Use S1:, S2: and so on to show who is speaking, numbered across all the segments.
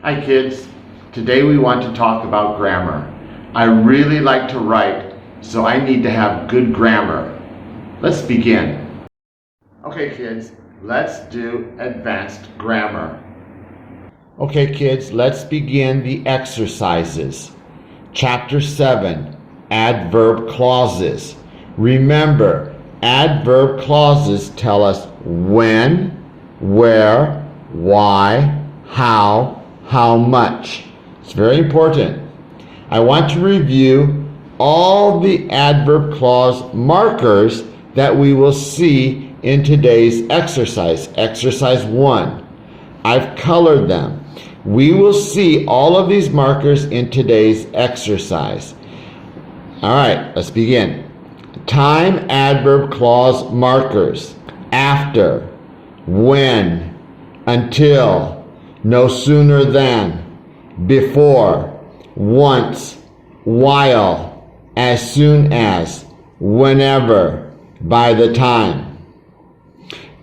S1: Hi kids, today we want to talk about grammar. I really like to write, so I need to have good grammar. Let's begin. Okay kids, let's do advanced grammar. Okay kids, let's begin the exercises. Chapter 7, Adverb Clauses. Remember, adverb clauses tell us when, where, why, how much. It's very important. I want to review all the adverb clause markers that we will see in today's exercise. Exercise 1. I've colored them. We will see all of these markers in today's exercise. All right, let's begin. Time adverb clause markers. After, when, until, no sooner than, before, once, while, as soon as, whenever, by the time.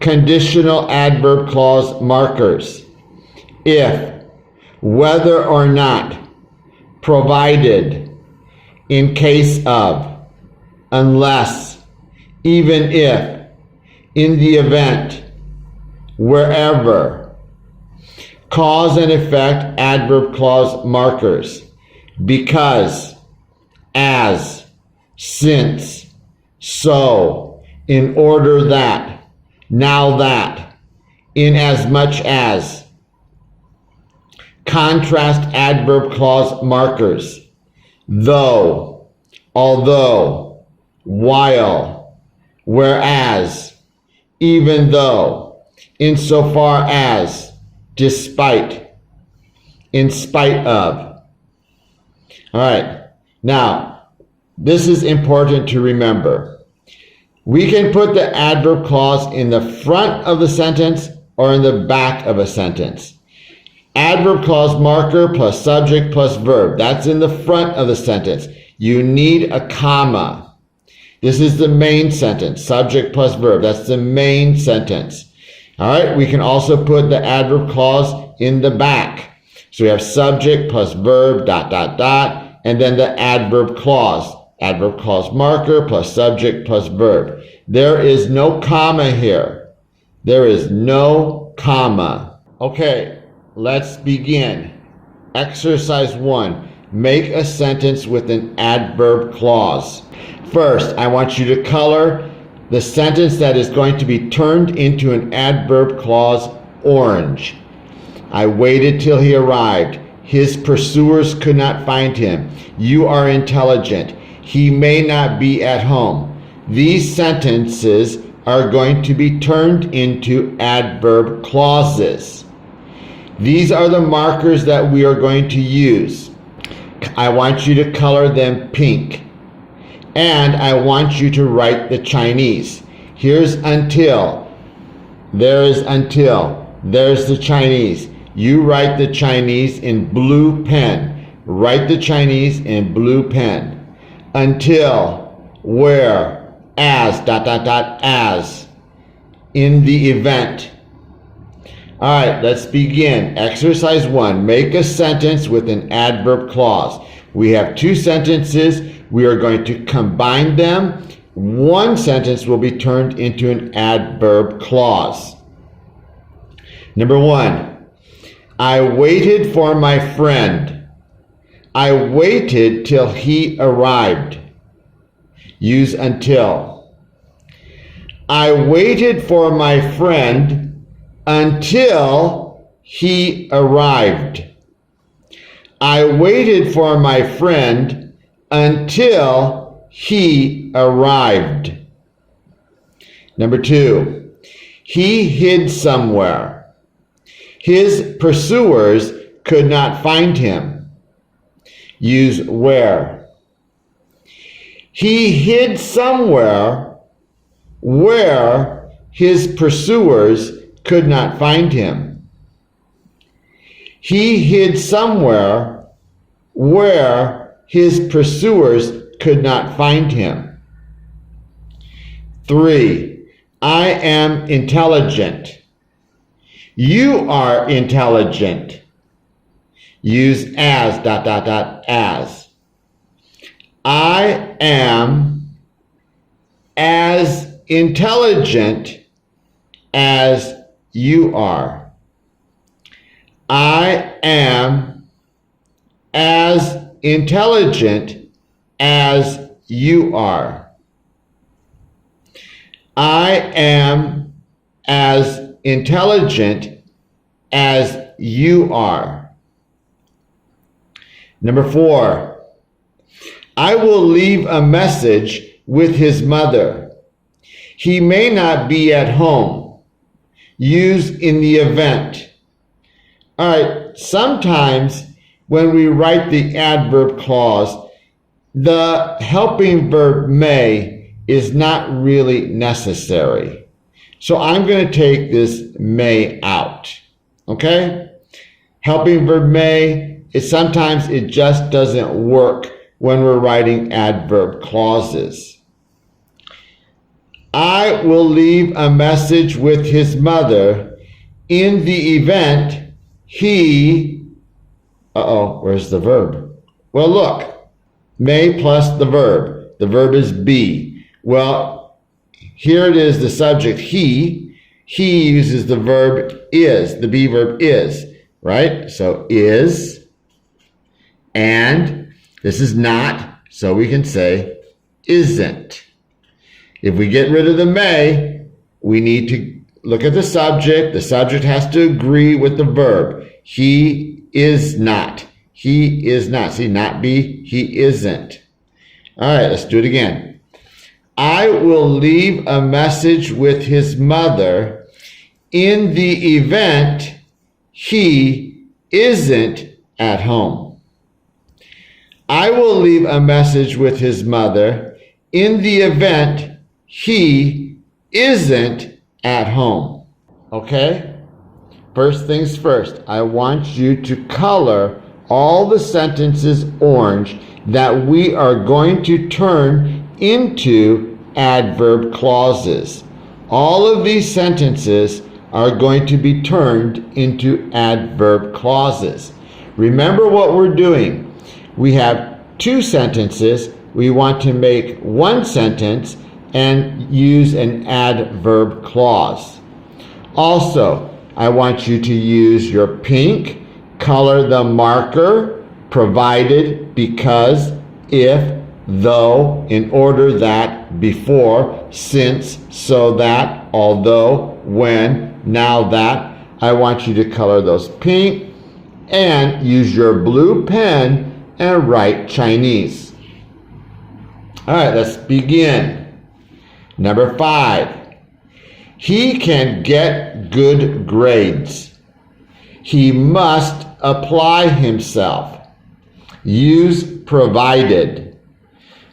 S1: Conditional adverb clause markers. If, whether or not, provided, in case of, unless, even if, in the event, wherever. Cause and effect adverb clause markers. Because, as, since, so, in order that, now that, in as much as. Contrast adverb clause markers. Though, although, while, whereas, even though, insofar as, despite, in spite of. All right, now, this is important to remember. We can put the adverb clause in the front of the sentence or in the back of a sentence. Adverb clause marker plus subject plus verb. That's in the front of the sentence. You need a comma. This is the main sentence. Subject plus verb. That's the main sentence. All right, we can also put the adverb clause in the back. So we have subject plus verb, dot, dot, dot, and then the adverb clause. Adverb clause marker plus subject plus verb. There is no comma here. There is no comma. Okay, let's begin. Exercise 1. Make a sentence with an adverb clause. First, I want you to color the sentence that is going to be turned into an adverb clause orange. I waited till he arrived. His pursuers could not find him. You are intelligent. He may not be at home. These sentences are going to be turned into adverb clauses. These are the markers that we are going to use. I want you to color them pink. And I want you to write the Chinese. Here's until. There is until. There's the Chinese. You write the Chinese in blue pen. Write the Chinese in blue pen. Until, where, as, dot, dot, dot, as. In the event. All right, let's begin. Exercise 1. Make a sentence with an adverb clause. We have two sentences. We are going to combine them. One sentence will be turned into an adverb clause. Number 1. I waited for my friend. I waited till he arrived. Use until. I waited for my friend until he arrived. I waited for my friend until he arrived. Number 2. He hid somewhere. His pursuers could not find him. Use where. He hid somewhere where his pursuers could not find him. He hid somewhere where his pursuers could not find him. 3. I am intelligent. You are intelligent. use as, as. I am as intelligent as you are. I am as intelligent as you are. I am as intelligent as you are. Number 4, I will leave a message with his mother. He may not be at home. Use in the event. All right, sometimes when we write the adverb clause, the helping verb may is not really necessary. So I'm going to take this may out. Okay? Helping verb may, sometimes it just doesn't work when we're writing adverb clauses. I will leave a message with his mother in the event he, where's the verb? Well, look, may plus the verb. The verb is be. Well, here it is, the subject, he. He uses the verb is, the be verb is, right? So is, and this is not, so we can say isn't. If we get rid of the may, we need to look at the subject. The subject has to agree with the verb. He is not. He is not. See, not be, he isn't. All right, let's do it again. I will leave a message with his mother in the event he isn't at home. I will leave a message with his mother in the event he isn't at home. Okay? First things first, I want you to color all the sentences orange that we are going to turn into adverb clauses. All of these sentences are going to be turned into adverb clauses. Remember what we're doing. We have 2 sentences. We want to make 1 sentence and use an adverb clause. Also, I want you to use your pink, color the marker, provided, because, if, though, in order that, before, since, so that, although, when, now that. I want you to color those pink and use your blue pen and write Chinese. All right, let's begin. Number 5, he can get good grades. He must apply himself. Use provided.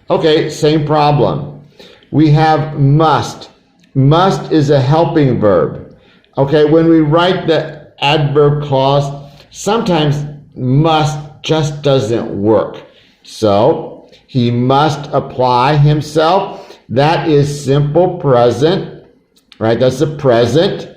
S1: Okay, same problem. We have must. Must is a helping verb. Okay, when we write the adverb clause, sometimes must just doesn't work. So, he must apply himself. That is simple present, right? That's the present.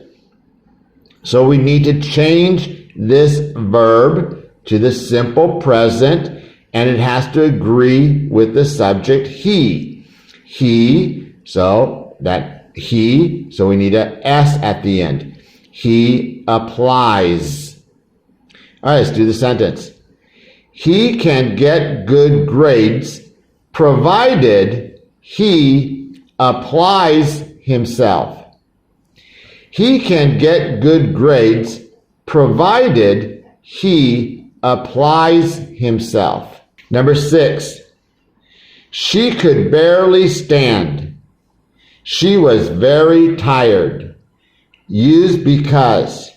S1: So we need to change this verb to the simple present, and it has to agree with the subject he. He, so that he, so we need an S at the end. He applies. All right, let's do the sentence. He can get good grades provided he applies himself. He can get good grades provided he applies himself. Number 6, she could barely stand. She was very tired. Use because.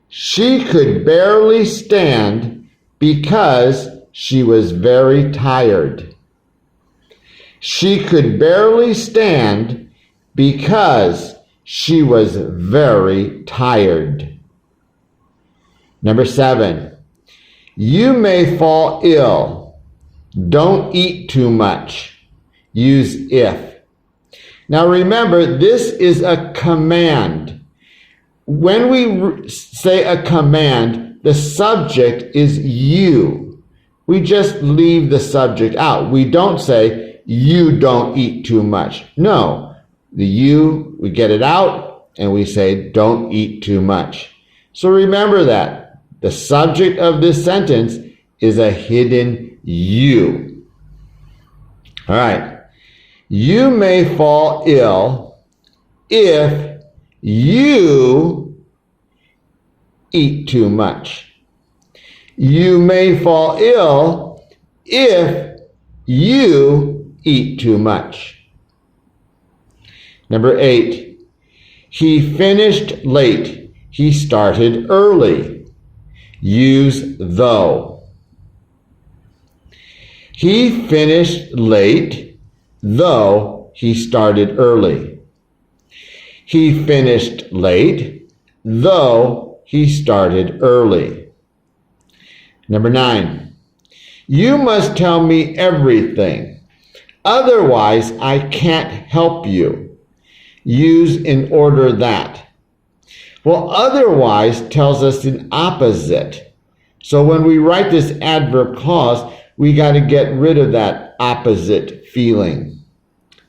S1: She could barely stand because she was very tired. She could barely stand because she was very tired. Number 7, you may fall ill. Don't eat too much. Use if. Now remember, this is a command. When we say a command, the subject is you. We just leave the subject out. We don't say, you don't eat too much. No, the you, we get it out and we say, don't eat too much. So remember that. The subject of this sentence is a hidden you. All right. You may fall ill if you eat too much. You may fall ill if you eat too much. Number 8, he finished late. He started early. Use though. He finished late, though he started early. He finished late, though he started early. Number 9, you must tell me everything, otherwise I can't help you. Use in order that. Well, otherwise tells us an opposite. So when we write this adverb clause, we got to get rid of that opposite feeling.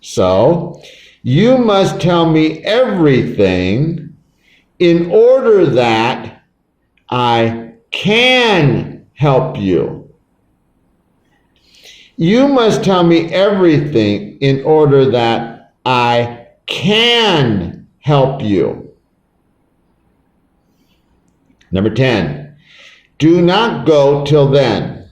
S1: So, you must tell me everything in order that I can help you. You must tell me everything in order that I can help you. Number 10, do not go till then.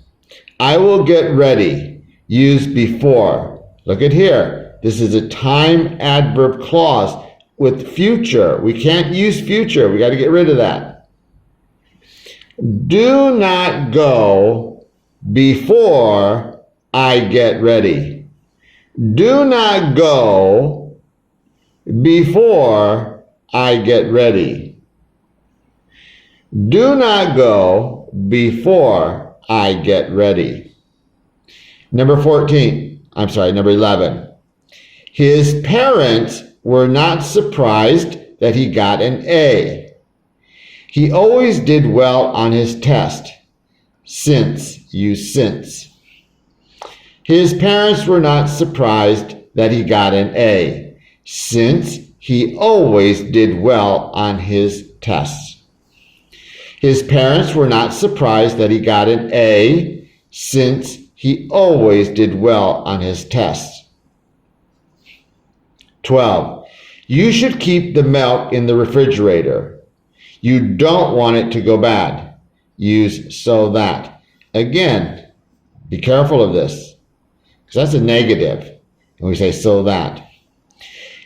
S1: I will get ready. Use before. Look at here. This is a time adverb clause with future. We can't use future. We got to get rid of that. Do not go before I get ready. Do not go before I get ready. Do not go before I get ready. Number 11. His parents were not surprised that he got an A. He always did well on his test. Since, use since. His parents were not surprised that he got an A, since he always did well on his tests. His parents were not surprised that he got an A, since he always did well on his tests. 12. You should keep the milk in the refrigerator. You don't want it to go bad. Use so that. Again, be careful of this, because that's a negative. And we say so that.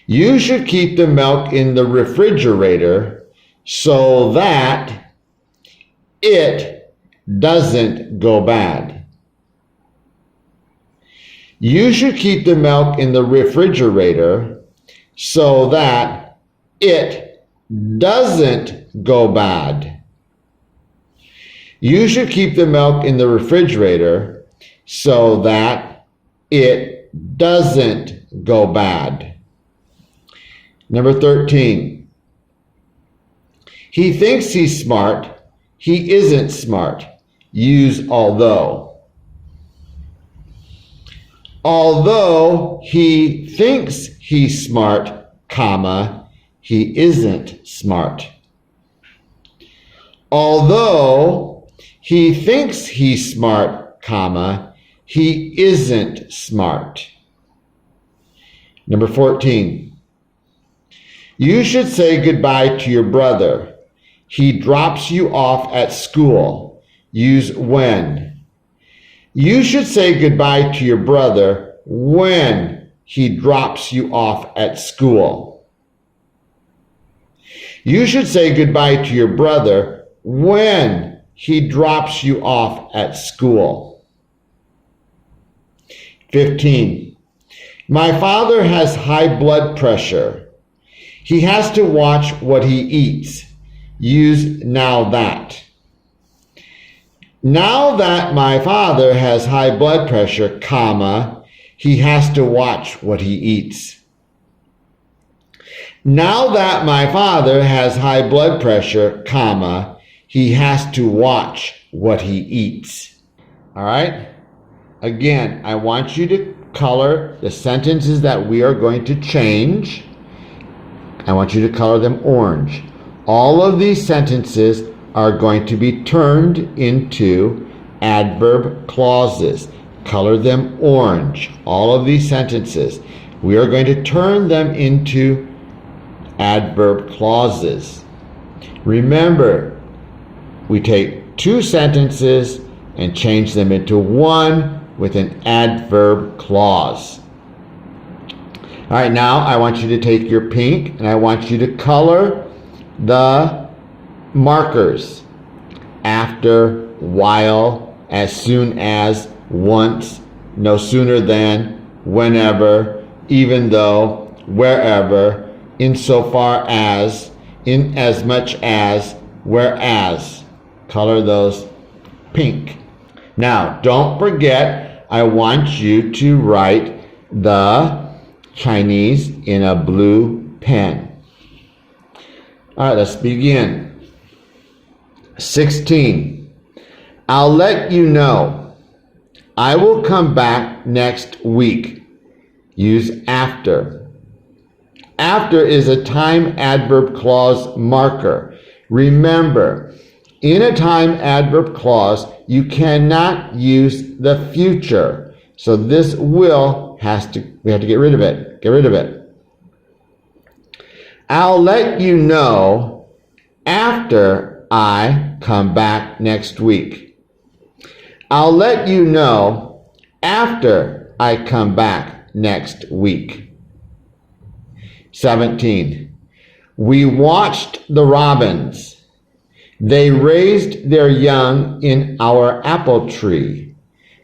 S1: You should keep the milk in the refrigerator so that it doesn't go bad. You should keep the milk in the refrigerator so that it doesn't go bad. You should keep the milk in the refrigerator so that it doesn't go bad. Number 13. He thinks he's smart. He isn't smart. Use although. Although he thinks he's smart, comma, he isn't smart. Although he thinks he's smart, comma, he isn't smart. Number 14. You should say goodbye to your brother. He drops you off at school. Use when. You should say goodbye to your brother when he drops you off at school. You should say goodbye to your brother when he drops you off at school. 15. My father has high blood pressure. He has to watch what he eats. Use now that. Now that my father has high blood pressure, comma, he has to watch what he eats. Now that my father has high blood pressure, comma, He has to watch what he eats. All right? Again, I want you to color the sentences that we are going to change. I want you to color them orange. All of these sentences are going to be turned into adverb clauses. Color them orange. All of these sentences. We are going to turn them into adverb clauses. Remember, we take two sentences and change them into one with an adverb clause. All right, now I want you to take your pink and I want you to color the markers after, while, as soon as, once, no sooner than, whenever, even though, wherever, insofar as, in as much as, whereas. Color those pink. Now, don't forget, I want you to write the Chinese in a blue pen. All right, let's begin. 16. I'll let you know. I will come back next week. Use after. After is a time adverb clause marker. Remember, in a time adverb clause, you cannot use the future. So this we have to get rid of it. Get rid of it. I'll let you know after I come back next week. I'll let you know after I come back next week. 17. We watched the robins. They raised their young in our apple tree.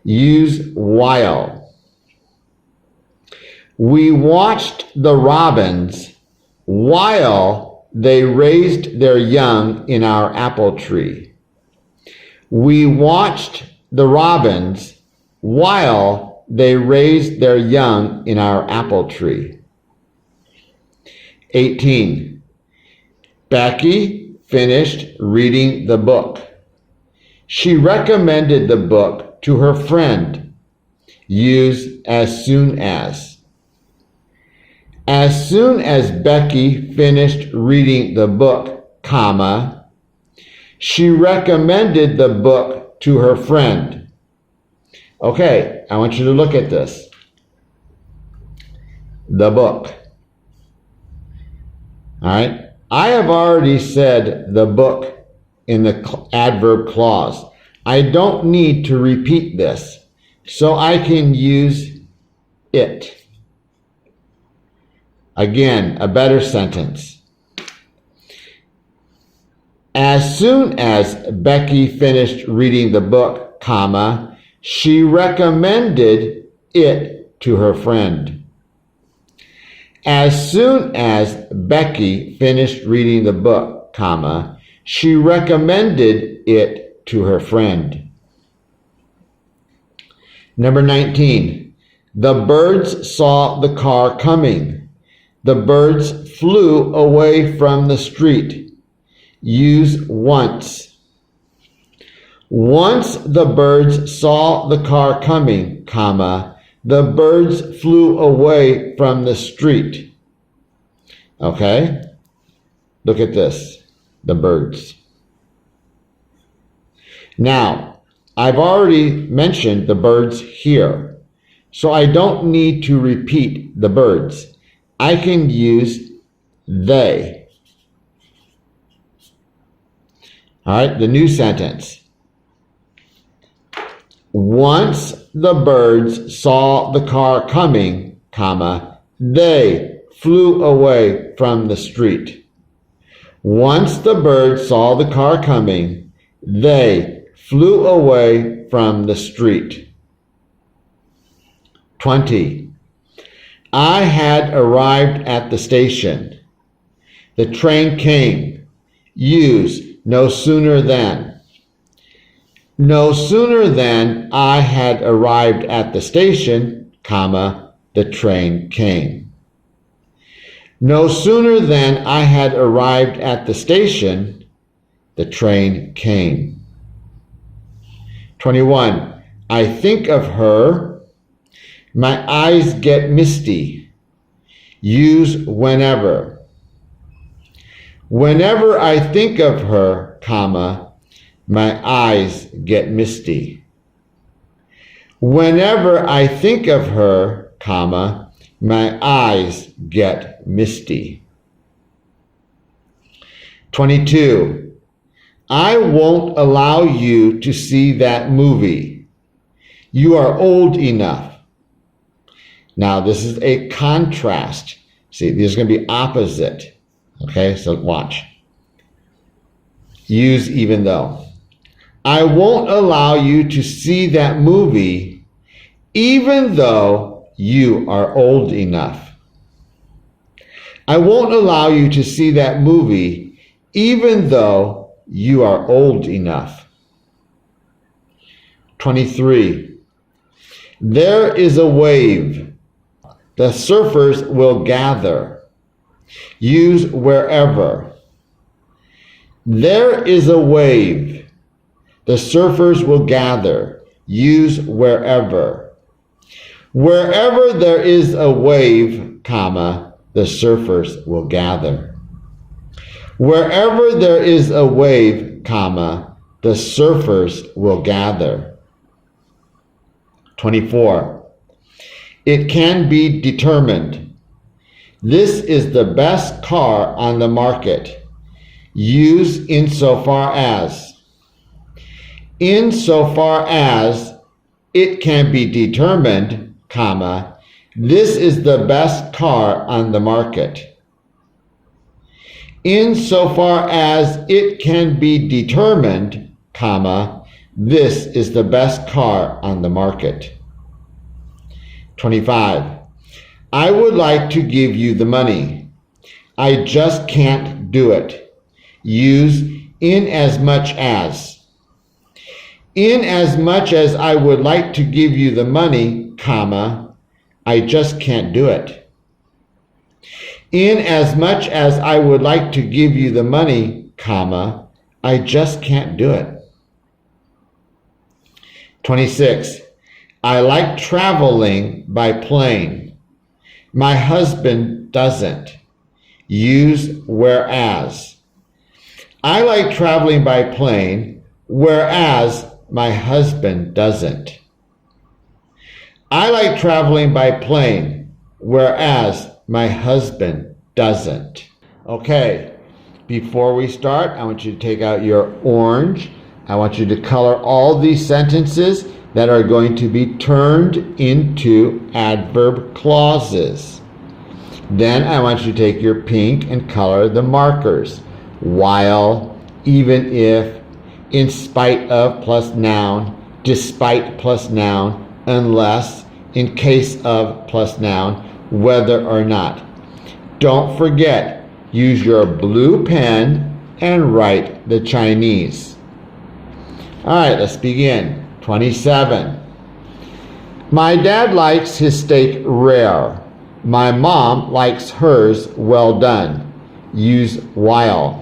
S1: Use while. We watched the robins while they raised their young in our apple tree. We watched the robins while they raised their young in our apple tree. 18. Becky finished reading the book. She recommended the book to her friend. Use as soon as. As soon as Becky finished reading the book, comma, she recommended the book to her friend. Okay, I want you to look at this. The book. All right. I have already said the book in the adverb clause. I don't need to repeat this, so I can use it. Again, a better sentence. As soon as Becky finished reading the book, comma, she recommended it to her friend. As soon as Becky finished reading the book, comma, she recommended it to her friend. Number 19. The birds saw the car coming. The birds flew away from the street. Use once. Once the birds saw the car coming, comma, the birds flew away from the street. Okay? Look at this. The birds. Now, I've already mentioned the birds here, so I don't need to repeat the birds. I can use they. All right, the new sentence. Once the birds saw the car coming, comma, they flew away from the street. Once the birds saw the car coming, they flew away from the street. 20. I had arrived at the station. The train came. Use no sooner than. No sooner than I had arrived at the station, comma, the train came. No sooner than I had arrived at the station, the train came. 21. I think of her, my eyes get misty. Use whenever. Whenever I think of her, comma, my eyes get misty. Whenever I think of her, comma, my eyes get misty. 22. I won't allow you to see that movie. You are old enough. Now, this is a contrast. See, these are going to be opposite. Okay, so watch. Use even though. I won't allow you to see that movie even though you are old enough. I won't allow you to see that movie even though you are old enough. 23. There is a wave. The surfers will gather. Use wherever. There is a wave. The surfers will gather. Use wherever. Wherever there is a wave, comma, the surfers will gather. Wherever there is a wave, comma, the surfers will gather. 24. It can be determined. This is the best car on the market. Use insofar as. Insofar as it can be determined, comma, this is the best car on the market. Insofar as it can be determined, comma, this is the best car on the market. 25. I would like to give you the money. I just can't do it. Use in as much as. In as much as I would like to give you the money, comma, I just can't do it. In as much as I would like to give you the money, comma, I just can't do it. 26. I like traveling by plane. My husband doesn't. Use whereas. I like traveling by plane, whereas my husband doesn't. I like traveling by plane, whereas my husband doesn't. Okay, before we start, I want you to take out your orange. I want you to color all these sentences that are going to be turned into adverb clauses. Then I want you to take your pink and color the markers. While, even if, in spite of plus noun, despite plus noun, unless, in case of plus noun, whether or not. Don't forget, use your blue pen and write the Chinese. All right, let's begin. 27. My dad likes his steak rare. My mom likes hers well done. Use while.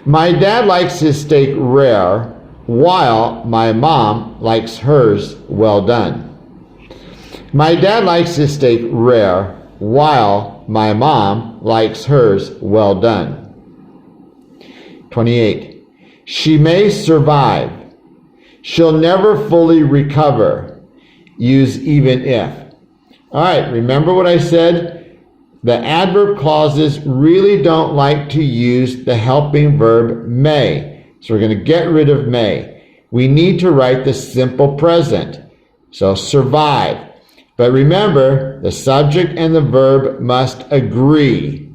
S1: My dad likes his steak rare, while my mom likes hers well done. My dad likes his steak rare, while my mom likes hers well done. 28. She may survive. She'll never fully recover. Use even if. All right, remember what I said? The adverb clauses really don't like to use the helping verb may. So we're going to get rid of may. We need to write the simple present. So survive. But remember, the subject and the verb must agree.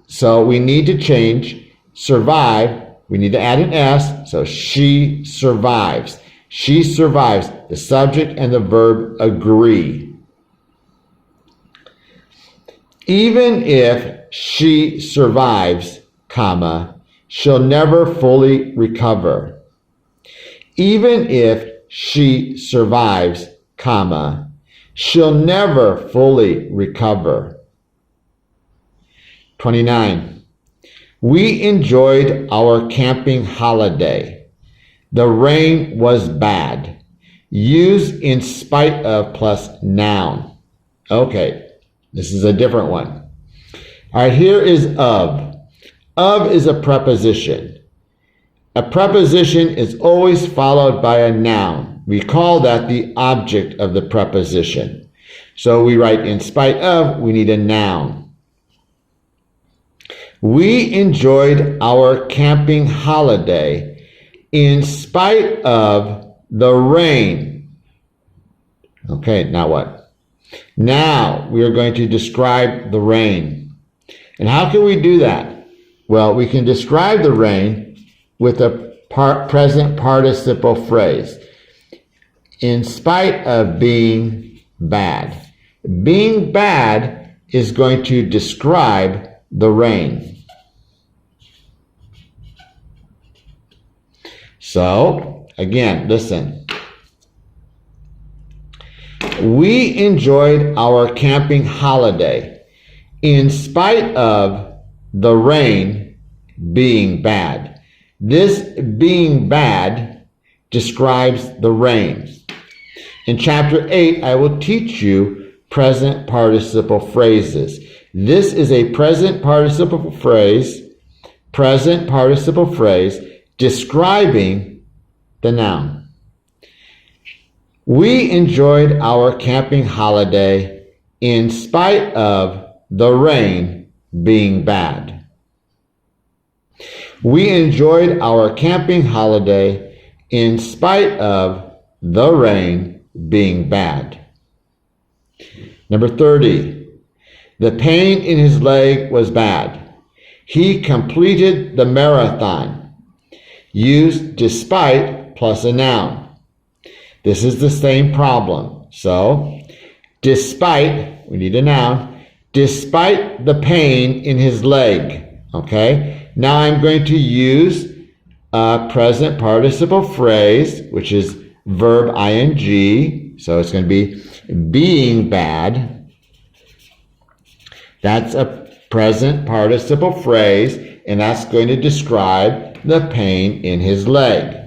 S1: So we need to change survive. We need to add an S, so she survives. She survives. The subject and the verb agree. Even if she survives, comma, she'll never fully recover. Even if she survives, comma, she'll never fully recover. 29. We enjoyed our camping holiday. The rain was bad. Use in spite of plus noun. Okay, this is a different one. All right, here is of. Of is a preposition. A preposition is always followed by a noun. We call that the object of the preposition. So we write in spite of, we need a noun. We enjoyed our camping holiday in spite of the rain. Okay, now what? Now we are going to describe the rain. And how can we do that? Well, we can describe the rain with a present participle phrase. In spite of being bad. Being bad is going to describe the rain. So, again, listen. We enjoyed our camping holiday in spite of the rain being bad. This being bad describes the rain. In chapter 8, I will teach you present participle phrases. This is a present participle phrase describing the noun. We enjoyed our camping holiday in spite of the rain being bad. We enjoyed our camping holiday in spite of the rain being bad. Number 30. The pain in his leg was bad. He completed the marathon. Use despite plus a noun. This is the same problem. So, despite, we need a noun, despite the pain in his leg. Okay? Now I'm going to use a present participle phrase, which is verb ing. So it's going to be being bad. That's a present participle phrase, and that's going to describe the pain in his leg.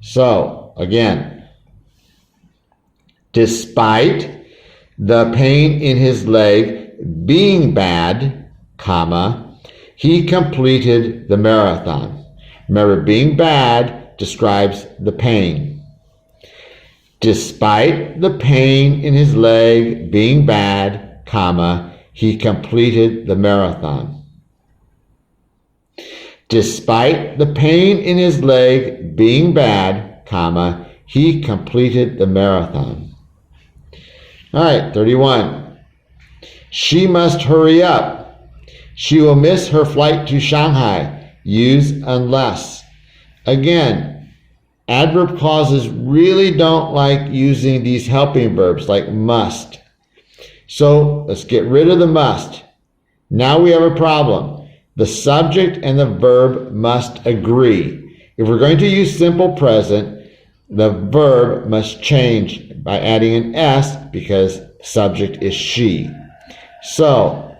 S1: So, again, despite the pain in his leg being bad, comma, he completed the marathon. Remember, being bad describes the pain. Despite the pain in his leg being bad, comma, he completed the marathon. Despite the pain in his leg being bad, comma, he completed the marathon. All right, 31. She must hurry up. She will miss her flight to Shanghai. Use unless. Again, adverb clauses really don't like using these helping verbs like must. So let's get rid of the must. Now we have a problem. The subject and the verb must agree. If we're going to use simple present, the verb must change by adding an S because subject is she. So,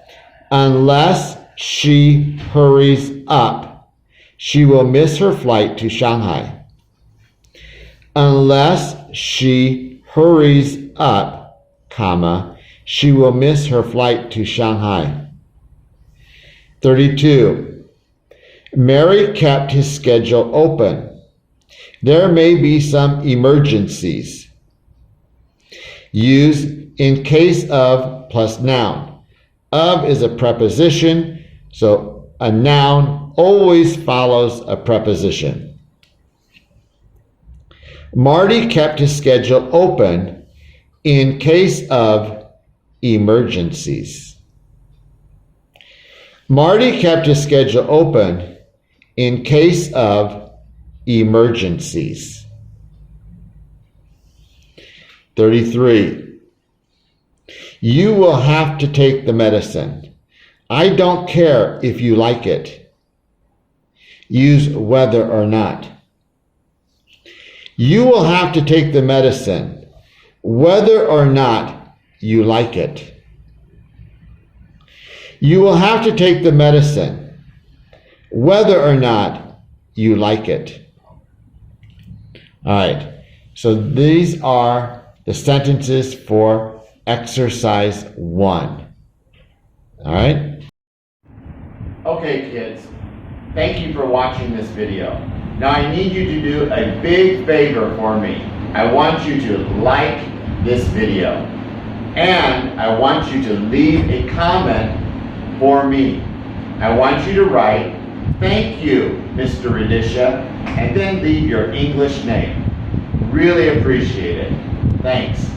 S1: unless she hurries up, she will miss her flight to Shanghai. Unless she hurries up, comma, she will miss her flight to Shanghai. 32. Mary kept his schedule open. There may be some emergencies. Use in case of plus noun. Of is a preposition, so a noun always follows a preposition. Marty kept his schedule open in case of emergencies. Marty kept his schedule open in case of emergencies. 33. You will have to take the medicine. I don't care if you like it. Use whether or not. You will have to take the medicine, whether or not you like it. You will have to take the medicine, whether or not you like it. All right, so these are the sentences for exercise 1. All right? Okay, kids, thank you for watching this video. Now I need you to do a big favor for me. I want you to like this video, and I want you to leave a comment for me. I want you to write, "Thank you, Mr. Radisha," and then leave your English name. Really appreciate it. Thanks.